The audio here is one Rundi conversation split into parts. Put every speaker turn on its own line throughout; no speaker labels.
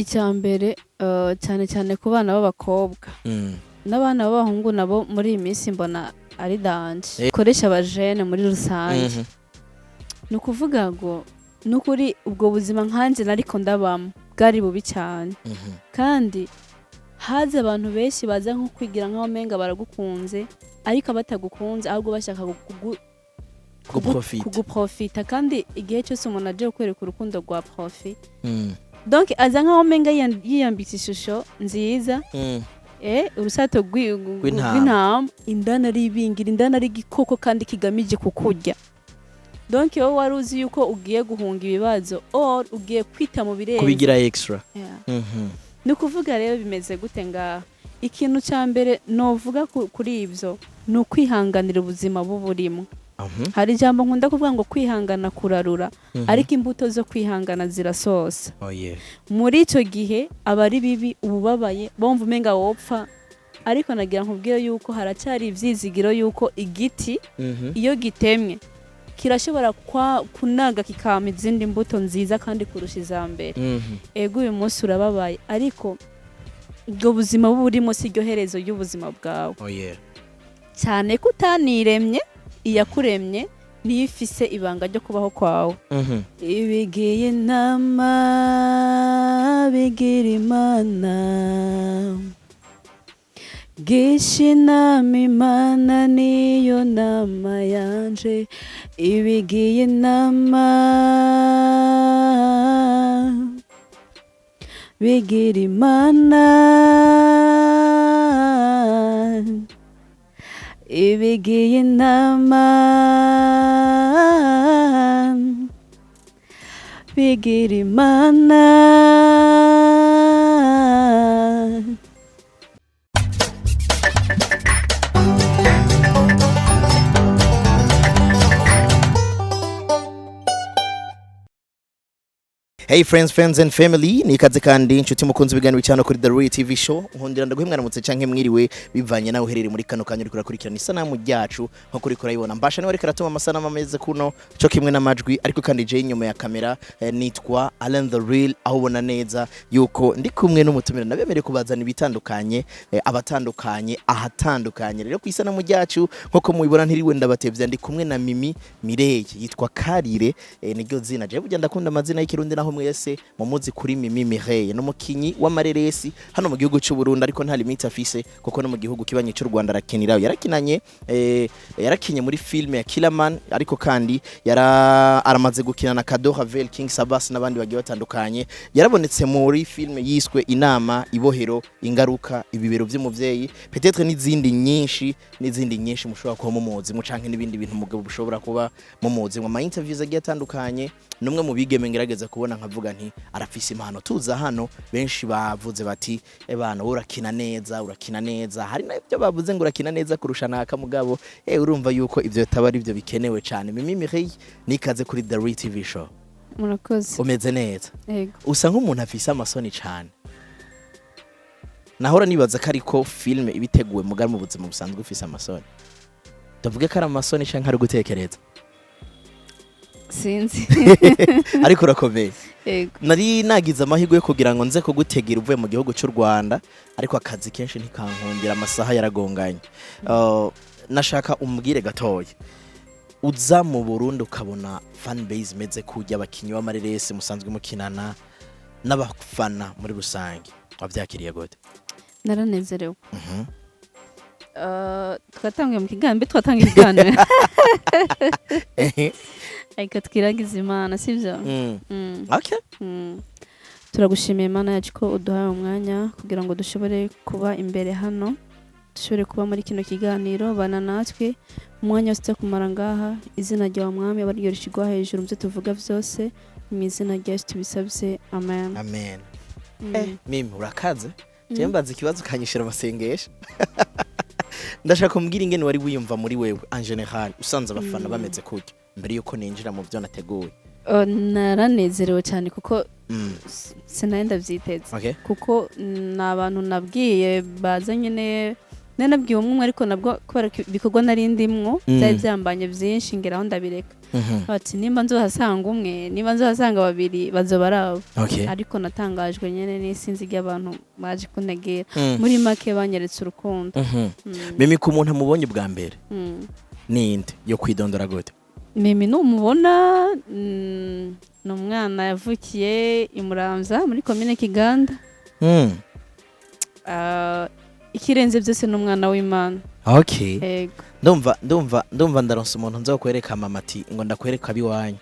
Icyambere cyane cyane ku bana b'abakobwa n'abana b'abahungu nabo muri iyi minsi mbona ari danje koresha abajene muri rusange ni ukuvuga ngo nukuri ubwo buzima nkanje nariko ndabamo bwari bubi cyane kandi haze abantu benshi baza nko kwigira nkaho menga baragukunze ariko batagukunze ahubwo bashaka kuguprofita kandi igihe cyose umuntu aje kwereka urukundo rwa profit donc aza nkaho menga yiyambitse ishusho nziza urusato rw'intama indana ari ibingira indana ari igikoko kandi kigamije kukurya donc wowe wari uzi yuko ugiye guhunga ibibazo or ugiye kwita mu birenze
kubigira extra
ni ukuvuga rero bimeze gute ngaha ikintu cya mbere novuga kuri ibyo ni ukwihanganira ubuzima buburimo hari ijambo nkunda kuvuga ngo kwihangana kurarura ariko imbuto zo kwihangana zirasosa muri icyo gihe aba ari bibi ububabaye bumva umenga wopfa ariko nagira nkubwire yuko haracyari ibyizigiro yuko igiti iyo gitemwe kirashobora kunaga kikama izindi mbuto nziza kandi kurusha izambere ego uyu munsi urababaye ariko ubwo buzima burimo si ryo herezo y'ubuzima bwawe cyane ko utaniremye iyakuremye niyo ifise ibanga ryo kubaho kwawe ibigiye inama bigira imana gisha inama imana niyo nama yanje ibigiye inama bigira imana ibigiye inama bigira imana.
Hey friends and family, ni kaze kandi inshuti mukunzi biganiro cyane kuri The Real TV Show. Nkundira ndaguhemwa namutse canke mwiriwe bivanye nawe uherere muri kano kanya uri kurakurikirana isanamu ryacu nko kuri kurayibona. Mbasha niwe reka ratuma amasanamu ameze kuno cyo kimwe n'amajwi ariko kandi je inyuma ya kamera nitwa Alan The Real aho ubona neza yuko ndi kumwe n'umutumira nabemereye kubazana ibitandukanye abatandukanye ahatandukanye. Rero ku isanamu ryacu nko mubibona ntiriwe ndabatevya ndi kumwe na Mireille yitwa Karire niryo zina je burya ndakunda amazina y'ikirundi naho mwese mumuzi kuri Mireille no mukinyi w'amareresi hano mu gihugu cy'u Burundi ariko nta limite afise kuko no mu gihugu kibanye cy'u Rwanda arakinira yarakinye muri film ya Killaman ariko kandi aramaze gukina na Abel King SABBAS n'abandi bagiye batandukanye. Yarabonetse muri film yiswe Inama Ibohero Ingaruka Ibibero by'umuvyeyi peut-être n'izindi nyinshi mushobora kuba mumuzi mu canke n'ibindi bintu mugabo bushobora kuba mumuzi mu ma interviews agiye atandukanye. Numwe mu bigeme ngerageza kubona nkavuga nti arafise impano tuza hano benshi bavuze bati ebana urakina neza hari nabyo bavuze ngo urakina neza kurusha naka mugabo urumva yuko ivyo tabari ivyo bikenewe cyane. Mireille nikaze kuri The Real TV Show.
Murakoze.
Umeze neza?
Yego.
Usa nk'umuntu afise amasoni cyane. Nahora nibaza ko ariko film ibiteguwe mugari mu buzima busanzwe ufise amasoni. Ndavuga ko ari amasoni canke ari gutekereza.
Sinzi
ariko urakomeye.
Yego.
Nari nagize amahirwe yo kugira ngo nze kugutegera uvuye mu gihugu cy'u Rwanda ariko akazi kenshi ntikankundira amasaha yaragonganye. Nashaka umbwire gatoya uza mu Burundi ukabona fan base meze kujya abakinyi b'amareresi musanzwe mukinana n'abafana muri rusange wavyakiriye gute?
Naranezerewe. Twatangiye mu kigambi twatangiye ariko twiragize Imana sivyo?
Okay.
Turagushimiye Imana yacu ko uduhaye umwanya kugira ngo dushobore kuba imbere hano dushobore kuba muri kino kiganiro bana natwe umwanya wose kumara ngaha izina rya mwami abaryo rishigwa hejuru mze tuvuga vyose mu izina rya Yesu tubisabye amen.
Amen. Mimi urakaze cyembaza ikibazo kanyishira amasengesho. Ndashaka kumbwira ingene wari wiyumva muri wewe en general usanze abafana bameze kujya mbere yuko ninjira mu byo nateguye.
Naranezerewe cyane kuko sinenda vyiteze kuko nabantu nabwiye bazanye nanabwiye umwe ariko nabwo kubera bikorwa narindimwo byari byambanye byinshi ngeraho ndabireka bati nimba nzohasanga umwe nimba nzohasanga babiri bazoba arabo
Okay.
ariko natangajwe nyene n'isinzi ry'abantu baje kuntegera muri make banyeretse urukundo.
Mimi ku muntu amubonye bwa mbere ninde yo kwidondora gute?
Mimi numubona ni umwana yavukiye i Muramvya muri komine Kiganda. Ikirenze byose ni umwana w'Imana.
Okay.
Yego.
Ndumva ndaronsa umuntu nzokwereka mama ati ngo ndakwereka abiwanyu.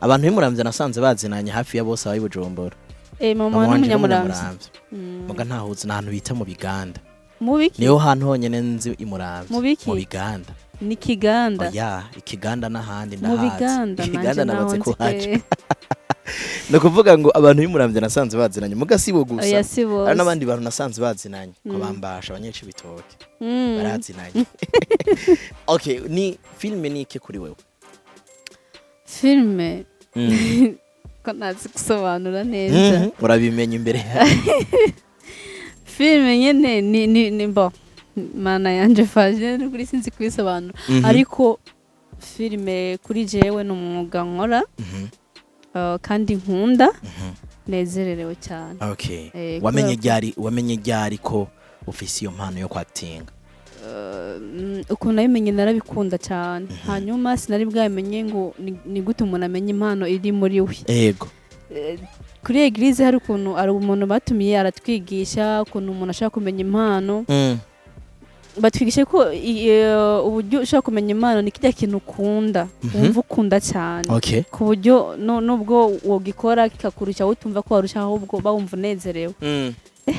Abantu b'Imuramvya nasanze bazinanye hafi ya bose abayi Bujumbura.
Mama n'umunyamuramvya.
Muga ntahuze n'ahantu bita mu Biganda.
Mubiki?
Niho hantu honyene nzi Imuramvya.
Mubiki?
Mu Biganda.
Ni Kiganda.
Oya, Ikiganda n'ahandi
Mu
ndahazi.
Biganda
Ikiganda nabatse
nanje
kuhaca. No kuvuga ngo abantu b'Imuramvya nasanze bazinanye muga sibo gusa.
Oya sibo.
Hari n'abandi bantu nasanze bazinanye ko bambasha abanyeci bitoke. Barazinanye. Okay, ni filme ni iki kuri wewe?
Filme. Ko nazi gusobanura neza.
Urabimenya imbere.
Filme nyene ni mbo. Mana yanje faje kuri sinzi kwisobanura. Ariko filme kuri jewe no mwuga nkora. Kandi nkunda nezererewe cyane.
Okay. Wamenye ryari ko ufise iyo mpano yo kwactinga?
Ukuntu nabimenye narabikunda cyane. Hanyuma sinari bwamenye ngo ni gute umuntu amenya impano iri muri we.
Yego.
Kuri eglise hari ukuntu ari umuntu batumiye aratwigisha ukuntu umuntu ashaka kumenya impano. Batwigishe ko uburyo ushaka kumenya impano ni kijya kintu ukunda wumva ukunda cyane ku buryo nubwo wogikora kikakurusha utumva ko warusha ahubwo bawumva unezerewe.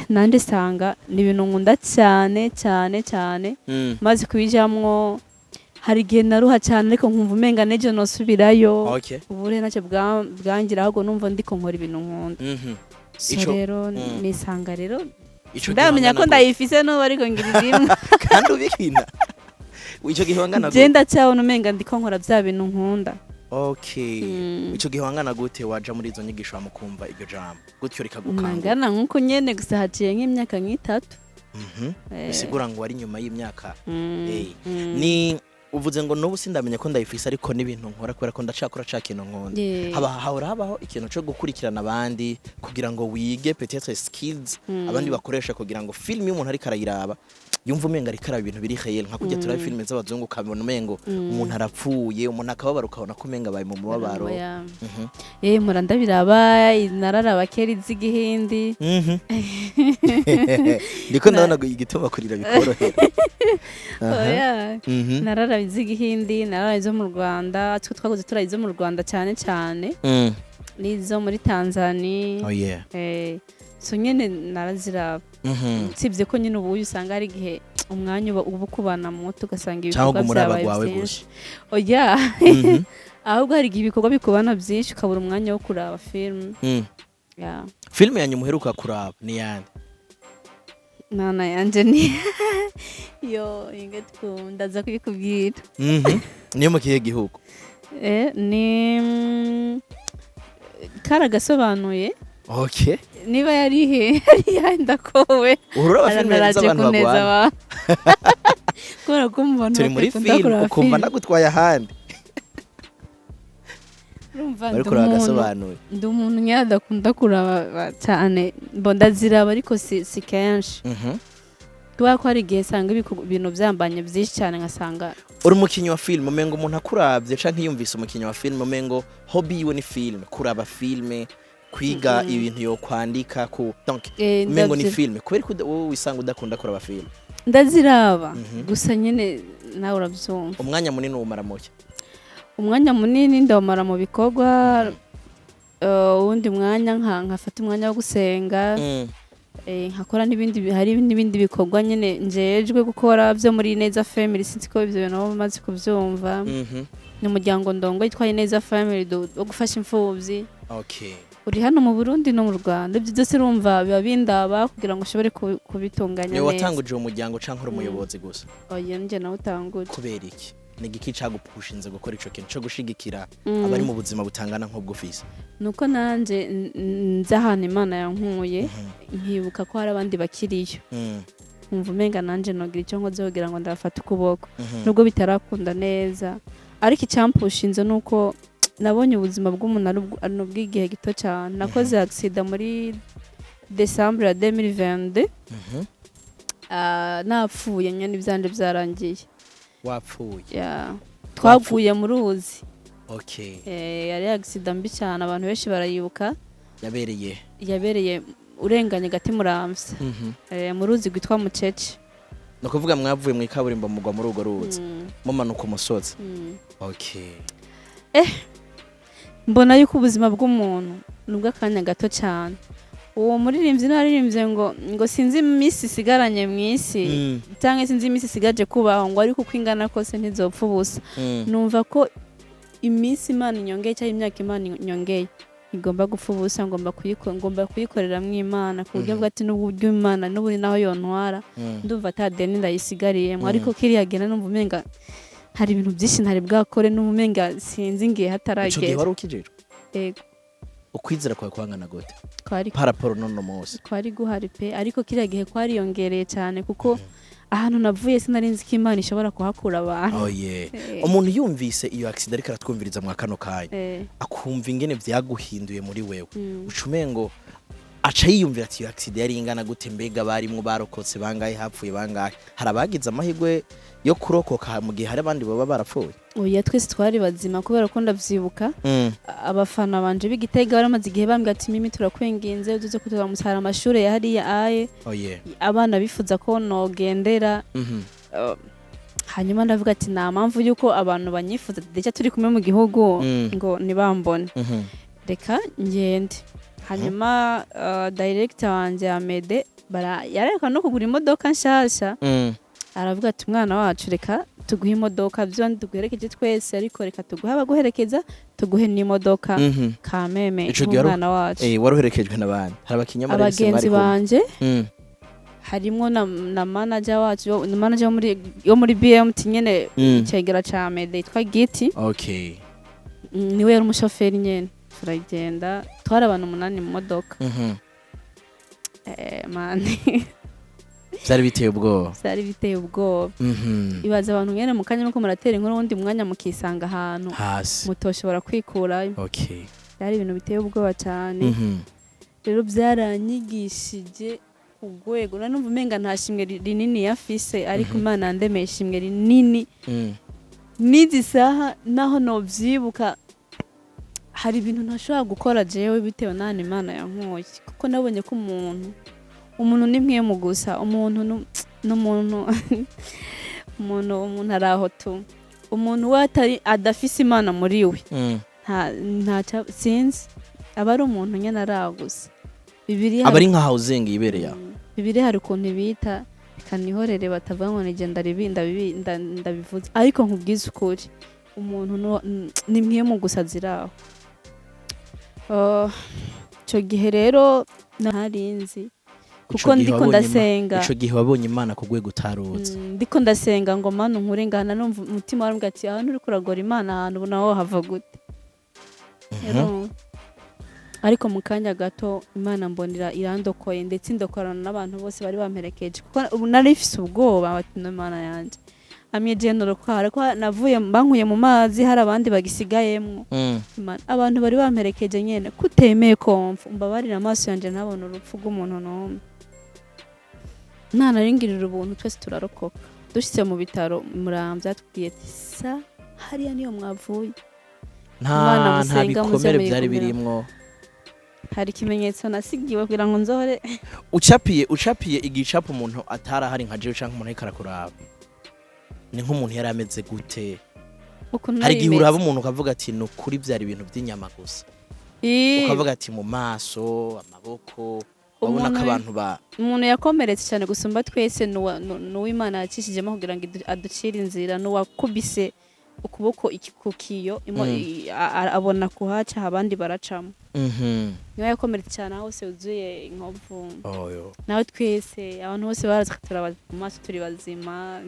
Nande sanga ni ibintu nkunda cyane cyane cyane maze kubijamwo hari igihe naruha cyane ariko nkumva umenga neje nosubirayo ubure nacyo bwangira ahubwo numva ndiko nkora ibintu nkunda. So rero nisanga rero ndamenya ko ndayifise no ariko ngira rimwe
kandi ubikina ico gihe wangana gute?
Genda cyabona umenga ndiko nkora bya bintu nkunda.
Okay. Ico gihe wangana gute waja muri izo nyigisho amukumva iryo jambo gutyo rikagukanga?
Ngana nkuko nyene gusa haciye nk'imyaka nk'itatu.
Bisigura ngo wari nyuma y'imyaka. Ni uvuze ngo n'ubu sindamenya ko ndayifise ariko n'ibintu nkora kubera ko ndacakora kintu nkunda. Habaho ikintu cyo gukurikirana abandi kugira ngo wige peut-être skills abandi bakoresha kugira ngo film y'umuntu ari karayiraba yumva umenga ari karaba ibintu biri réel nka kujya turaba filme z'abazungu kabona umengo umuntu arapfuye umuntu akababara ukabona ko umenga baye mu mubabaro.
Murandabiraba nararaba keri z'igihindi.
Ndiko ndabona igituma kurira bikorohera.
Nararaba iz'igihindi nararaba izo mu Rwanda twaguze turayizo mu Rwanda cyane cyane n'izo muri Tanzania. So nyene naraziraba. Sibye ko nyine ubu usanga hari igihe umwanya uba ukubana muto ugasanga ibikorwa byabaye byinshi. Oya. Ahubwo hari igihe ibikorwa bikubana byinshi ukabura umwanya wo kuraba film.
Film yanyu muheruka kuraba ni yande?
Nana yanje ni yo ingatwo ndaza kubikubwira.
Niyo mu kihe gihugu?
Ni karagasobanuye.
Okay.
Niba yari yanda kowe.
Urura filme z'abantu bagwana.
Kubera ko mubona
turi muri film ukumva nagutwaye ahandi.
Urumva ndi umuntu nyadakunda kuraba cyane ndaziraba ariko si kenshi. Tuba ko hari igihe sanga ibintu byambanye byinshi cyane nkasanga
uri umukinyi wa film umengo umuntu akuravye canke yumvise umukinyi wa film umengo hobby yiwe ni film kuraba filme kwiga ibintu yo kwandika ku donc umengo ni film kubera ko wowe wisanga udakunda kuraba film.
Ndaziraba gusa nyene nawe urabyumva.
Umwanya munini umara muke?
Umwanya munini ndawumara mu bikorwa undi mwanya nkafata umwanya wo gusenga nkakora n'ibindi bikorwa nyene njejwe gukora byo muri Neza Family sinzi ko ibyo bintu bamaze kubyumva. Ni umuryango ndongo yitwaye Neza Family wo gufasha imfuvyi. Uri hano mu Burundi no mu Rwanda ibyo byose urumva biba bindaba kugira ngo ushobore kubitunganya neza.
Ni watanguje uwo muryango canke uri umuyobozi gusa?
Oya nje nawe utanguje.
Kubera iki? Nigiki cagupushinze gukora ico kintu cyo gushigikira abari mu buzima butangana nk'ubwo ufise?
Nuko nanje nzahana Imana yankuye nkibuka ko hari abandi bakiriyo. Umva umenga nanje nogira icyo nkoze kugira ngo ndafata ukuboko nubwo bitarakunda neza ariko icyampushinze nuko nabonye ubuzima bw'umuntu ari ubw'igihe gito cyane. Nakoze accident muri December ya 2022. Napfuye nyine ibyanje byarangiye.
Wapfuye?
Twaguye mu ruzi.
Okay.
Yari accident mbi cyane, abantu benshi barayibuka. Yabereye urenganye gati muramvye. Mu ruzi gwitwa Mucece.
No kuvuga mwavuye mu ikaburimbo mugwa muri ugo ruzi. Mumanuka umusozi. Okay.
Mbona yuko ubuzima bw'umuntu nubwo akanya gato cyane. Uwo muririmbyi naririmbye ngo sinzi imisi sigaranye mwisi cyangwa sinzi imisi sigaje kubaho ngo ariko kwingana kose ntizopfa ubusa. Numva ko imisi Imana inyongeye cyangwa imyaka Imana inyongeye igomba gupfa ubusa, ngomba kuyikorera mw'Imana ku buryo bwati n'uburyo Imana n'uburi naho yontwara ndumva atadeni ndayisigariye ariko kiriya gena numva umenga hari ibintu byinshi ntari bwakore n'umenga sinzi ngiye hataragera.
Ico gihe wari ukijero?
Yego.
Ukwizera kwawe kwangana gute?
Kwari
paraporo none munsi.
Kwari guhari pe, ariko kiriya gihe kwari yongereye cyane kuko ahantu navuye sinarinzi ko Imana ishobora kuhakura abantu.
Umuntu yumvise iyo accident ariko aratwumviriza mu kano kanya akumva ingene vyaguhinduye muri wewe ucumengo aca yiyumvira ati iyo accident yari ingana gute, mbega barimwe barokotse bangahe, hapfuye bangahe, harabagize amahirwe yo kurokoka mu gihe hari abandi baba barapfuye?
Oya, twese twari bazima kubera ko ndavyibuka. Abafana banje b'Igitega baramaze igihe bambwira ati Mimi turakwenginze uduze kutuza musara amashure ya hariya aye. Abana bifuza ko nogendera. Hanyuma ndavuga ati nta mpamvu yuko abantu banyifuza deca turi kumwe mu gihugu ngo nibambone. Reka ngende. Hanyuma director wanje Amede yareka no kugura imodoka nshasha. Aravuga ati umwana wacu reka tuguhe imodoka byo tuguherekeje twese, ariko reka tuguhe abaguherekeza tuguhe n'imodoka kameme umwana wacu.
Waruherekejwe n'abandi? Hari abakinyamara
abagenzi banje harimo na manager wacu, manager yo muri BMT nyene cegera ca Amede yitwa Giti.
Okay.
Niwe yari umushoferi nyene. Turagenda twari abantu 8 mu modoka. Mani
Byari biteye ubwoba.
Byari biteye ubwoba. Ibaza abantu nyene mu kanya muko muratera inkuru wundi mwanya mukisanga ahantu mutoshobora kwikurayo.
Okay.
Byari ibintu biteye ubwoba cyane. Rero byaranyigishije ugwego nanumva umenga ntashimwe rinini yafise, ariko Imana yandemeye ishimwe rinini. Nizi saha naho no vyibuka hari ibintu ntashobora gukora jewe bitewe nani Imana yankoye, kuko nabonye ko umuntu ni mwe mu gusa, umuntu n'umuntu umuntu araho tu, umuntu watari adafise Imana muri we nta sinzi aba ari umuntu nyene aragusa. Bibiliya
abari nka housing ibereye.
Bibiliya hari ukuntu bita kanihorere batavuga ngo nigenda ndabivuze, ariko nkubwiza ukuri umuntu ni mwe mu gusa ziraho. Cyo gihe rero narinzi kuko ndiko ndasenga.
Ico gihe wabonye Imana kugwego utaruzi.
Ndiko ndasenga ngo Mana nkure ngana numva umutima warambwa ati ahantu uri kuragora Imana ahantu naho hava gute. Ariko mu kanya gato Imana mbonera irandokoye, ndetse indokorana n'abantu bose bari bamperekeje kuko ubu narifise ubwoba bati Imana yanje amyeje norokara ko navuye bankuye mu mazi hari abandi bagisigayemwo. Abantu bari bamperekeje nyene kutemeye komfa umbabarira amaso yanje ntabona urupfu rw'umuntu n'umwe. Naringirira ubuntu twese turarokoka. Dushitse mu bitaro Muramvya tubwiye ati sa hariya niyo mwavuye.
Nta bikomere byari birimwo.
Hari kimenyetso nasigiwe kugira ngo nzohore.
Ucapiye igicapo umuntu atara hari nka jewe canke umuntu ariko arakuraba. Ni nk'umuntu yari ameze gute? Hari igihe uraba umuntu ukavuga ati no kuri byari ibintu by'inyama gusa. Ukavuga ati mu maso, amaboko, ubona ko abantu
umuntu yakomeretse cyane gusumba twese n'uw'Imana yakishijemo kugira ngo aducire inzira, n'uwakubise ukuboko ikikukiyo abona kuhaca abandi baracamo. Niwe yakomeretse cyane hose uzuye inkovu. Nawe twese abantu bose baraza mu maso turi bazima.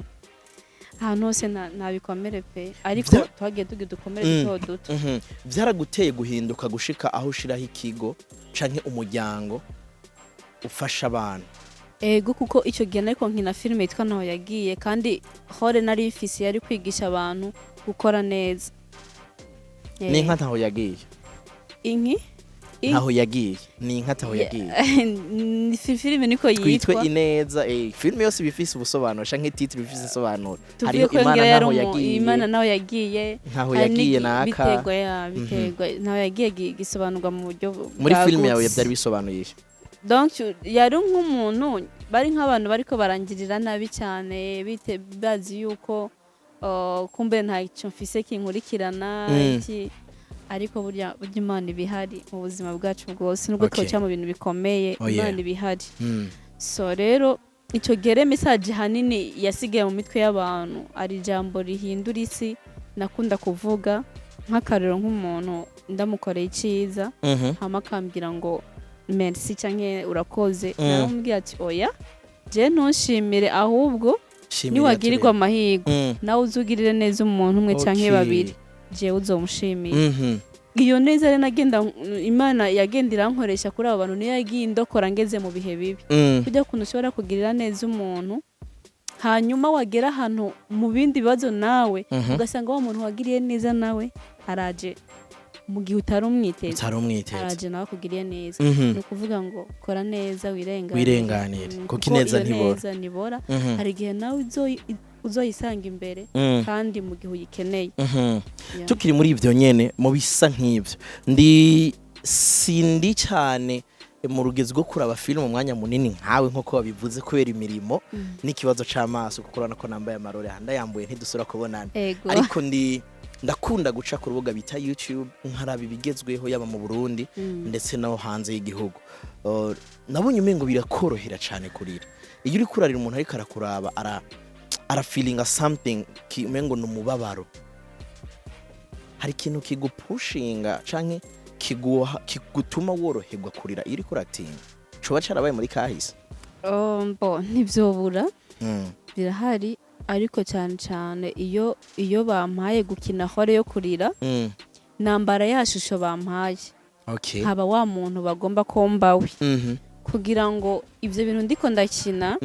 Ahantu hose nta bikomere pe, ariko twagiye tugira dukomere duto duto.
Byaraguteye guhinduka gushika aho ushiraho ikigo canke umuryango ufasha abantu?
Ego, kuko icyo gihe ariko nkina filime yitwa Naho Yagiye, kandi hore nari ifisi yari kwigisha abantu gukora neza.
N'inka ntaho yagiye.
Inki?
Ntaho yagiye. N'inka ntaho yagiye.
Ni filime niko yitwa.
Twitwe ineza filime yose bifise ubusobanuro canke titre bifise isobanuro.
Hariho Imana ntaho yagiye. Imana naho yagiye.
Ntaho yagiye naka.
Biterwa ntaho yagiye gisobanurwa mu buryo bwa
muri filime yawe byari bisobanuye.
Donc yari nk'umuntu bari nk'abantu bariko barangirira nabi cyane bazi yuko kumbe nta icyo mfise kinkurikirana iki ariko burya Imana ibihari mu buzima bwacu bwose nubwo twoca mu bintu bikomeye Imana ibihari. So rero icyo gere message hanini yasigaye mu mitwe y'abantu ari jambo rihindura isi nakunda kuvuga nk'akarero nk'umuntu ndamukoreye iciza hamakambira ngo merci canke urakoze naramubwira ati oya je ntushimire ahubwo niwagirirwa amahirwe nawe uzugirire neza umuntu umwe canke babiri je uzomushimira. Iyo neza rero nagenda Imana yagendera nkoresha kuri abo bantu niyo yagiye indokora ngeze mu bihe bibi kujya kuntu ushobora kugirira neza umuntu hanyuma wagera ahantu mu bindi bibazo nawe ugasanga wa muntu wagiriye neza nawe araje mu gihe utarumwiteze araje nawe akugiriye neza. Ni ukuvuga ngo kora neza wirenganire
kuko ineza
ntibora hari igihe nawe uzoyisanga imbere kandi mu gihe uyikeneye.
Tukiri muri ibyo nyene mu bisa nk'ibyo sindi cyane mu rugezo rwo kuraba filime umwanya munini nkawe nk'uko wabivuze kubera imirimo n'ikibazo c'amaso kuko urabona ko nambaye amarore ndayambuye ntidusura kubonana ariko ndakunda guca ku rubuga bita YouTube nkaraba ibigezweho yaba mu Burundi ndetse no hanze y'igihugu. Nabonye umengo birakorohera cyane kurira iyo uri kurarira umuntu ariko arakuraba ara feeling something kimengo numubabaro. Hari ikintu kigupushinga canke kigutuma woroherwa kurira iri kuratinga coba carabaye muri kahise?
Ntivyobura birahari ariko cyane iyo bampaye gukina hore yo kurira nambara yashusho bampaye haba wa muntu bagomba kombawe kugira ngo ivyo bintu ndiko ndakina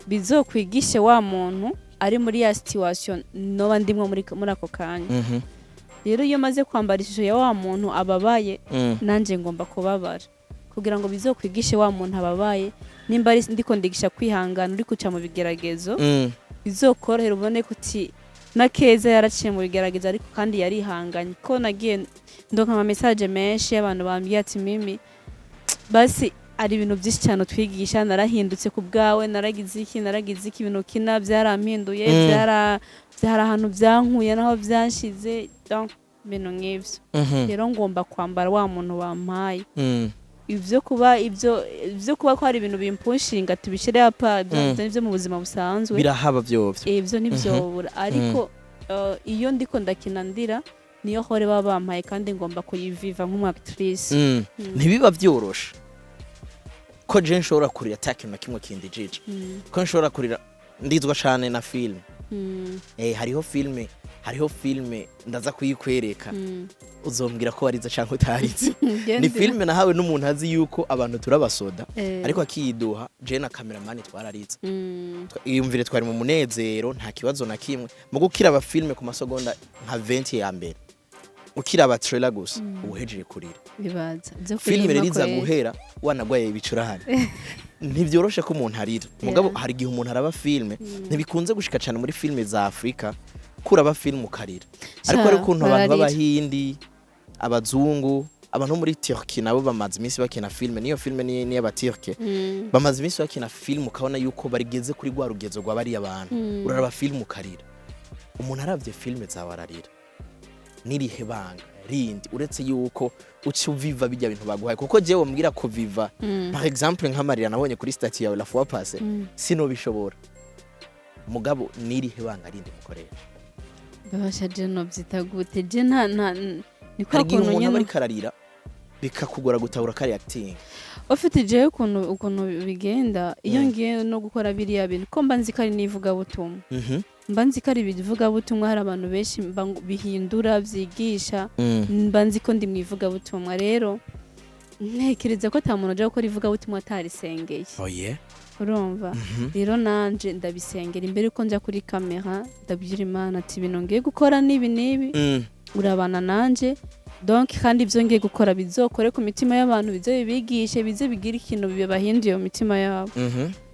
bizokwigishe wa muntu ari muri ya situation noba ndimwe muri ako kanya. Rero iyo maze kwambara ishusho ya wa muntu ababaye nanje ngomba kubabara kugira ngo bizokwigishe wa muntu ababaye nimba ndiko ndigisha kwihangana uri kuca mu bigeragezo bizokorohera ubone kuti na keza yaraciye mu bigeragezo ariko kandi yarihanganye ko nagiye ndonka ama message menshi y'abantu bambwiye ati mimi basi ari ibintu byinshi cyane twigisha narahindutse ku bwawe naragize iki ibintu kina byarampinduye byara ahantu byankuye naho byanshize donc ibintu nk'ivyo rero ngomba kwambara wa muntu wampaye ivyo kuba ko hari ibintu bimpushinga tubishire apa byo mu buzima busanzwe
birahaba byovyo
ivyo nivyobura ariko iyo ndiko ndakina ndira niyo hore baba bampaye kandi ngomba kuyiviva nk'umwactrice.
Ntibiba byorosha ko je nshobora kurira attack na kimwe kindi jije ko nshobora kurira ndizwa cyane na film hariho filme ndaza kuyikwereka uzombwira ko wariza canke utarize ni filme nahawe n'umuntu azi yuko abantu turabasoda ariko akiyiduha je na cameraman twararize iyumvire twari mu munezero nta kibazo na kimwe mu gukira aba filme ku masegonda nka 20 ya mbere ukira aba trailer gusa uhejeje kurira
bibaza
filme riza guhera wanagwaye ibicurahane ntibyoroshe ko umuntu arira mugabo hari gihe umuntu araba filme ntibikunze gushika cyane muri filme za Afrika kuraba film ukarira ariko ari ukuntu abantu b'abahindi abazungu abantu muri Turkey nabo bamaze iminsi bakina filme niyo filme ni y'abaturke bamaze iminsi bakina film ukabona yuko barigeze kuri gwa rugezo rwa bari abantu uraraba film ukarira umuntu aravye filme zawararira nirihe banga rindi uretse yuko uci uviva bijya bintu baguhaye kuko jewe mbwira ko viva par exemple nkamarira nabonye kuri statue yawe la fois passée sino bishobora mugabo nirihe banga rindi mukoresha
babasha je no byitagute je nta niko
kuntu nyene bari kararira bikakugora gutahura kari acting
ufite je ukuntu bigenda iyo ngiye no gukora biriya bintu ko mba nzi kari nivuga butumwa mba nzi kari bivuga butumwa hari abantu benshi bihindura byigisha mba nzi ko ndi mwivuga butumwa rero ntekereza ko ata muntu aje gukora ivugabutumwa atarisengeye
oye
urumva rero nanje ndabisengera imbere yuko njya kuri kamera ndabwira Imana ati ibintu ngiye gukora nibi urabana nanje donc kandi ibyo ngiye gukora bizokore ku mitima y'abantu bize bibigishe bize bigira ikintu bibahinduye mu mitima yabo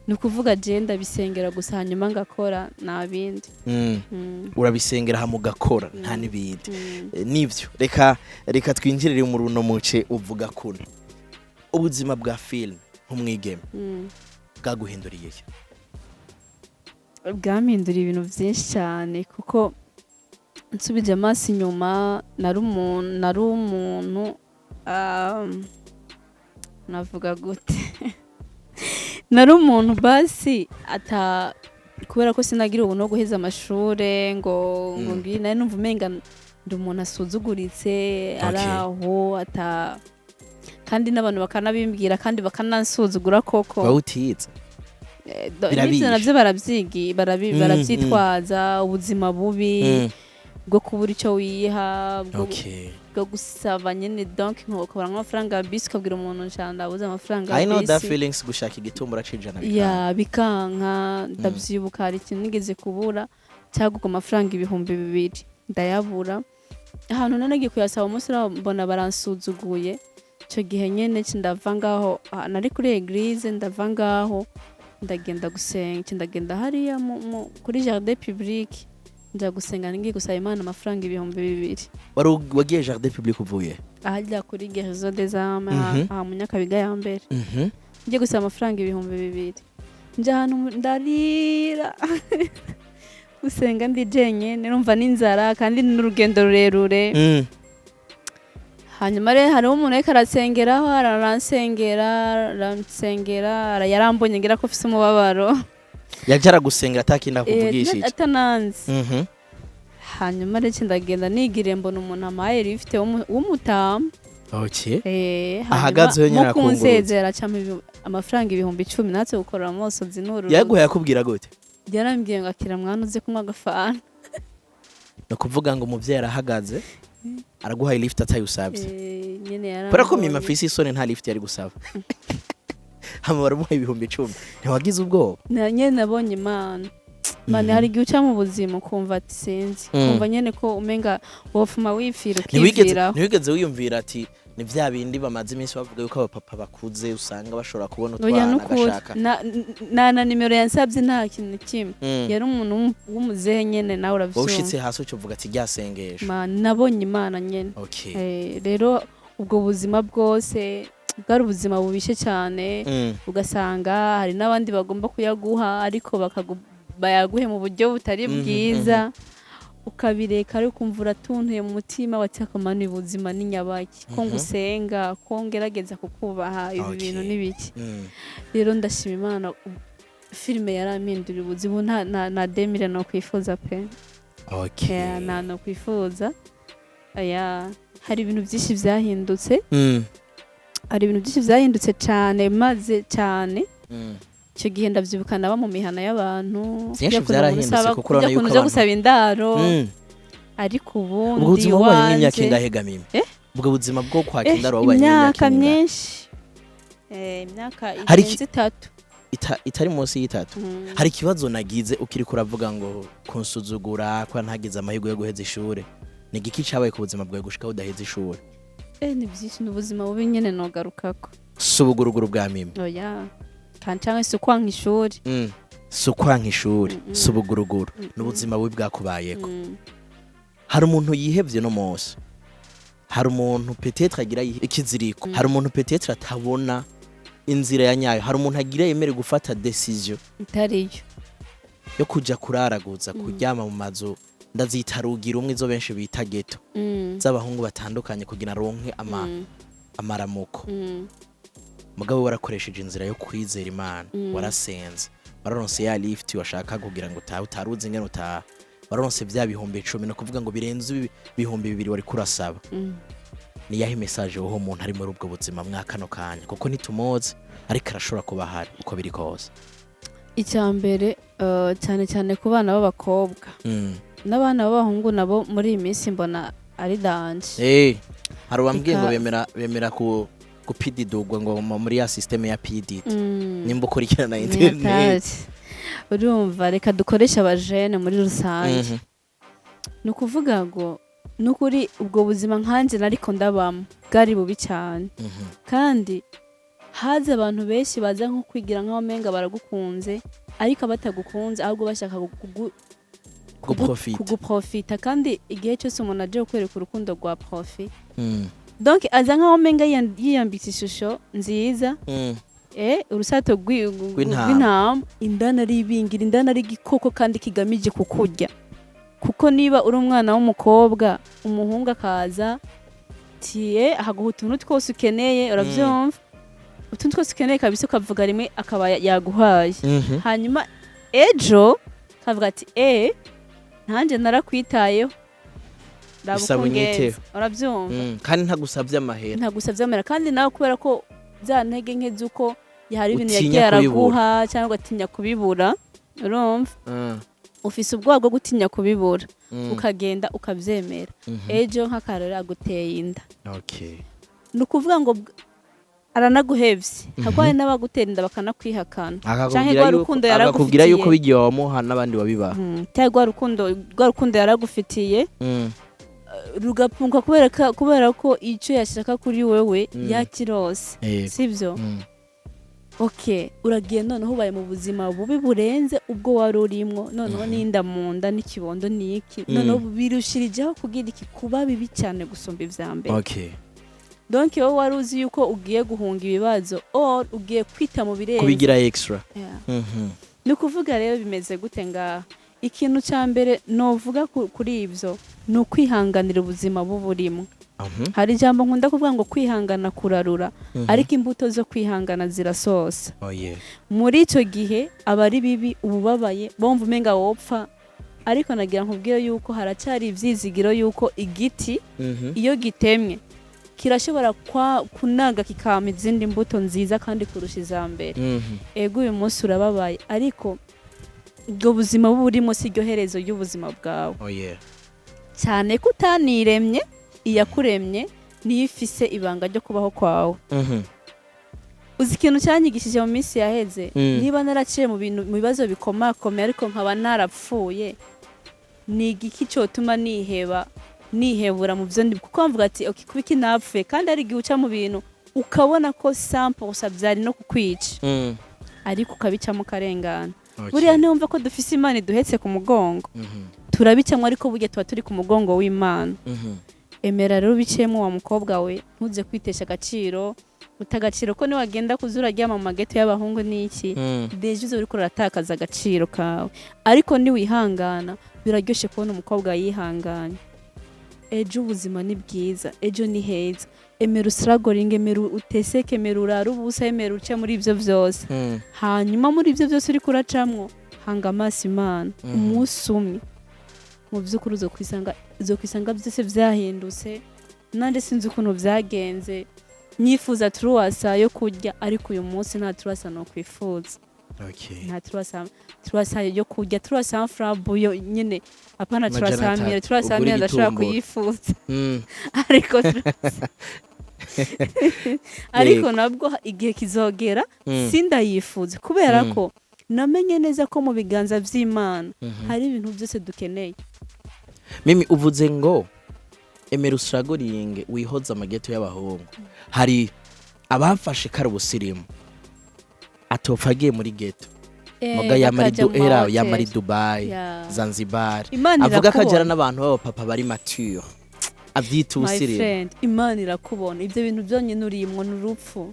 ni ukuvuga je ndabisengera gusa hanyuma ngakora nta bindi
urabisengera hamwe ugakora nta n'ibindi nivyo reka twinjirire mu runo muce uvuga kuno ubuzima bwa film nk'umwigeme bwaguhinduriye
bwampinduriye ibintu byinshi cyane kuko nsubije amaso inyuma nari umuntu navuga gute nari umuntu basi kubera ko sinagira ubu no guheza amashure ngo ngiye nari numva umenga ndi umuntu asuzuguritse araho kandi n'abantu bakanabimbwira kandi bakanansuzugura koko
bawutiza
ibyo navyo baravyitwaza ubuzima bubi bwo kubura icyo wiha bwo gusaba nyine donc nkokora amafaranga bisi ukabwira umuntu nshanda abuze amafaranga bisi
I know that feelings gushaka igitumbura cijana
bikanka ndavyibuka hari ikintu nigeze kubura cyaguka amafaranga 2,000 ndayabura ahantu nanagiye kuyasaba umunsi mbona baransuzuguye icyo gihe nyene ndava ngaho nari kuri eglise ndava ngaho ndagenda gusenga ndagenda hariya kuri jardin public nja gusenga ngiye gusaba Imana amafaranga 2,000
wagiye jardin public uvuye
ahajya kuri Gerzo des Âmes mu Nyakabiga ya mbere ngiye gusaba amafaranga 2,000 nja hano ndarira gusenga ndi jenye numva n'inzara kandi n'urugendo rurerure hanyuma rero hari umuntu ariko arasengeraho aransengera yarambonye ngira ko afise umubabaro
yajara gusengera atakinda kuvugishije
atananze hanyuma rero ndagenda nigire mbona umuntu amaye rifite w'umutamu
ahagaze nyine
arakungurutse mukunzezera cyama amafaranga 10,000 natse gukorera amosozi n'ururu
yaguhaye akubwira gute
yarambwiye ngo akira mwana uze kunywa agafana
no kuvuga ngo umuvyeyi arahagaze araguhaye lift atayusabye
nyene yarambwiye
para ko mima fisi isone nta lift yari gusaba hama baramuhaye 10,000 ntiwagize ubwoba
nyene nabonye Imana mane hari igihe uca mu buzima ukumva ati sinzi kumva nyene ko umenga wofuma wifira ukivira
ntiwigeze wiyumvira ati ni vya bindi bamaze iminsi bavuga yuko abapapa bakuze usanga bashobora kubona utwana agashaka
na nimero yansabye nta kintu kimwe yari umuntu w'umuzehe nyene nawe uravyumva
ushitse hasi ucuvuga ati ryasengesha
nabonye Imana nyene rero ubwo buzima bwose bwari ubuzima bubishe cyane ugasanga hari n'abandi bagomba kuyaguha ariko bayaguhe mu buryo butari bwiza ukabireka ari ukumva uratuntuye mu mutima watakamana ubuzima n'inyabaki ko ngusenga ko ngerageza kukubaha ibi bintu n'ibiki rero ndashima Imana filime yarampindura ubuzima na Demire no kwifuza pe no kwifuza hari ibintu byinshi byahindutse cyane maze cyane icyo gihe ndavyibuka naba mu mihana y'abantu
byinshi byarahindutse kuko urabona yuko
abantu gusaba indaro ariko ubundi
wanje imyaka ingahegamiye ubwo buzima bwo kwaka indaro wabanye imyaka
myinshi imyaka irenze 3
itari munsi y'3 hari ikibazo nagize ukiri kuravuga ngo kunsuzugura kwa ntagize amahirwe yo guheza ishure ni giki cabaye ku buzima bwawe gushika udaheza ishure
ni byinshi n'ubuzima bubi nyene nogarukako
subuguruguru bwa mimi
cyangwa se ukwanka ishuri
subuguruguru n'ubuzima bubi bwakubayeko hari umuntu yihevye no mose hari umuntu peut-être agira ikiziriko hari umuntu peut-être atabona inzira ya nyayo hari umuntu agira yemere gufata decision
itariyo
yo kuja kuraraguza kuryama mu mazu ndazitarugira umwe zo benshi bita ghetto z'abahungu batandukanye kugira ronke amaramuko mugabo warakoresheje inzira yo kwizera Imana warasenze wararonse ya lift washaka kugira ngo utaruzi ngene wararonse bya 10,000 no kuvuga ngo birenze 2,000 wari kurasaba ni yahe message woho umuntu ari muri ubwo buzima mwakano kanya kuko nitumuze ariko arashobora kuba hari uko biri kose
icyambere cyane ku bana b'abakobwa n'abana b'abahungu nabo muri iyi minsi mbona ari danje
hari ubambwiye ngo bemera gupididugwa ngo muri ya system ya PD nimba ukurikirana internet
urumva reka dukoresha abajene muri rusange ni ukuvuga ngo nukuri ubwo buzima nkanje nariko ndabamo bwari bubi cyane kandi haze abantu benshi baza nko kwigira nkaho menga baragukunze ariko batagukunze ahubwo bashaka kuguprofita kandi igihe cyose umuntu aje kwereka urukundo rwa profit donc aza nkaho menga yiyambitse ishusho nziza urusato rw'intama indana ari ibingira indana ari igikoko kandi kigamije kukurya kuko niba uri umwana w'umukobwa umuhungu akaza ahaguha utuntu twose ukeneye urabyumva utuntu twose ukeneye kabisa ukavuga rimwe akaba yaguhaye hanyuma ejo kavuga ati ntanjye narakwitayeho ndabukungeza urabyumva
kandi ntagusabye amahera
kandi nawe kubera ko bya ntege nke z'uko hari ibintu yagiye araguha cyangwa ugatinya kubibura urumva ufise ubwoba bwo gutinya kubibura ukagenda ukabyemera ejo nk'akarore aguteye inda ni ukuvuga ngo aranaguhevye hakwaye n'abagutera inda bakanakwihakana canke rwa rukundo
akakubwira yuko bigiye wamuha n'abandi wabibaha
rwa rukundo yaragufitiye rugapunga kubera ko icyo yashaka kuri wewe yakirose sivyo uragiye noneho ubaye mu buzima bubi burenze ubwo wari urimwo noneho n'inda mu nda n'ikibondo n'iki noneho birushirijeho kugira iki kuba bibi cyane gusumba ivya mbere donc wowe wari uzi yuko ugiye guhunga ibibazo or ugiye kwita mu birenze
kubigira extra
ni ukuvuga rero bimeze gute ngaha ikintu cya mbere novuga kuri ibyo ni ukwihanganira ubuzima buburimo hari ijambo nkunda kuvuga ngo kwihangana kurarura ariko imbuto zo kwihangana zirasosa muri icyo gihe aba ari bibi ububabaye bumva umenga wopfa ariko nagira nkubwire yuko haracyari ibyizigiro yuko igiti iyo gitemwe kirashobora kunaga kikama izindi mbuto nziza kandi kurusha iza mbere ego uyu munsi urababaye ariko ubwo buzima burimo si ryo herezo y'ubuzima bwawe cyane ko utaniremye iyakuremye niyo ifise ibanga ryo kubaho kwawe uzi ikintu cyanyigishije mu minsi yaheze niba naraciye mu bibazo bikomakomeye ariko nkaba narapfuye ni igiki cyotuma nihebura mu byo ndi kuko mvuga ati kuba iki napfuye kandi ari igihe uca mu bintu ukabona ko sample byari no kukwica ariko ukabicamo karengana buriya ntiwumva ko dufise imana iduhetse ku mugongo turabicamo ariko burya tuba turi ku mugongo w'imana emera rero ubiciyemo wa mukobwa we ntuze kwitesha agaciro utagaciro ko niwagenda kuzura ryama mu mageto y'abahungu n'iki deje uzo uriko uratakaza agaciro kawe ariko niwihangana biraryoshye kubona umukobwa yihanganye ejo ubuzima ni bwiza ejo ni heza emera usiragoringa emera uteseke emera urara ubusa emera uce muri ibyo byose hanyuma muri ibyo byose uri kuracamwo hanga amaso imana umunsi umwe mu by'ukuri uzo kwisanga byose byahindutse nanjye sinzi ukuntu byagenze nyifuza turuwasa yo kurya ariko uyu munsi nta turuwasa no kwifuza nta turuwasa yo kurya turuwasa furabuyo nyine apana turuwasa mira ndashobora kuyifuza ariko nabwo igihe kizogera sindayifuza kubera ko namenye neza ko mu biganza by'Imana hari ibintu byose dukeneye
mimi uvuze ngo emera usiragoringe wihoza amageto y'abahungu hari abafashe kare ubusirimu atopfa agiye muri geto muga yamari Dubai Zanzibar avuga ko ajyana n'abantu b'abapapa bari mature abyita ubusirimu
Imana irakubona ibyo bintu byonyine urimwo n'urupfu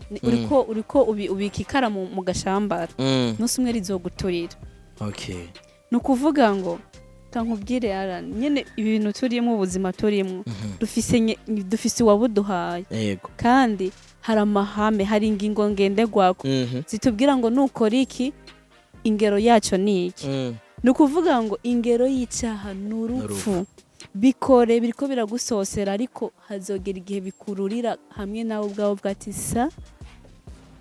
uriko ubika ikara mu gashambara n'usi umwe rizoguturira ni ukuvuga ngo tankubwire yarani nyene ibintu turimo ubuzima turimo dufise wabuduhaye kandi hari amahame hari ingingo ngenderwako zitubwira ngo nukora iki ingero yaco ni iki ni ukuvuga ngo ingero y'icyaha n'urupfu bikore biriko biragusosera ariko hazogera igihe bikururira hamwe nawe ubwawe bwatisa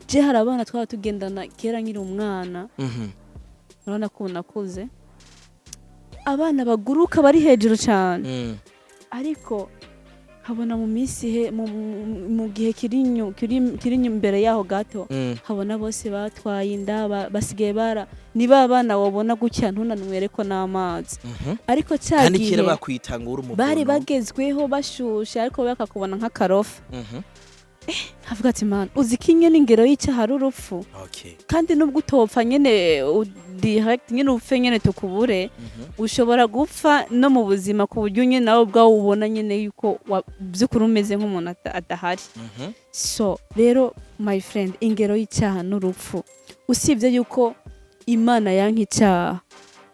je hari abana twaba tugendana kera nkiri umwana urabona ko nakuze abana baguruka bari hejuru cyane ariko habona mu minsi mu gihe kiri imbere yaho gato habona bose batwaye inda basigaye niba abana wabona gutya ntunanwere ko n'amazi ariko cyagiye bari bagezweho bashushe ariko bakakubona nk'akarofa havuga ati man uzi kinye n'ingero y'icyaha ari urupfu kandi nubwo utopfa nyene direct nyene upfe nyene tukubure ushobora gupfa no mu buzima ku buryo nyene nawe ubwawe ubona nyene yuko by'ukuri umeze nk'umuntu adahari so rero my friend ingero y'icyaha n'urupfu usibye yuko Imana yanka icyaha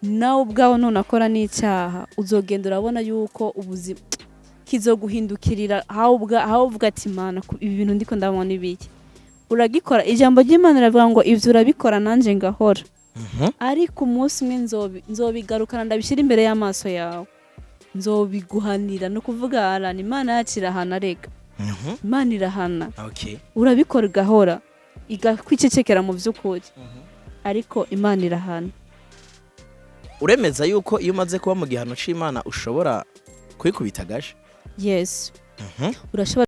nawe ubwawe nunakora n'icyaha uzogenda urabona yuko ubuzima kizoguhindukirira aho uvuga ati Imana ibi bintu ndiko ndabona ibiki uragikora ijambo ry'Imana riravuga ngo ivyo urabikora nanje ngahora ariko umunsi umwe nzobigarukana ndabishira imbere y'amaso yawe nzobiguhanira no kuvuga arana Imana yakirahana rega Imana irahana urabikora gahora igakwicecekera mu vy'ukuri ariko Imana irahana
uremeza yuko iyo umaze kuba mu gihano c'Imana ushobora kwikubita gaje
yes urashobora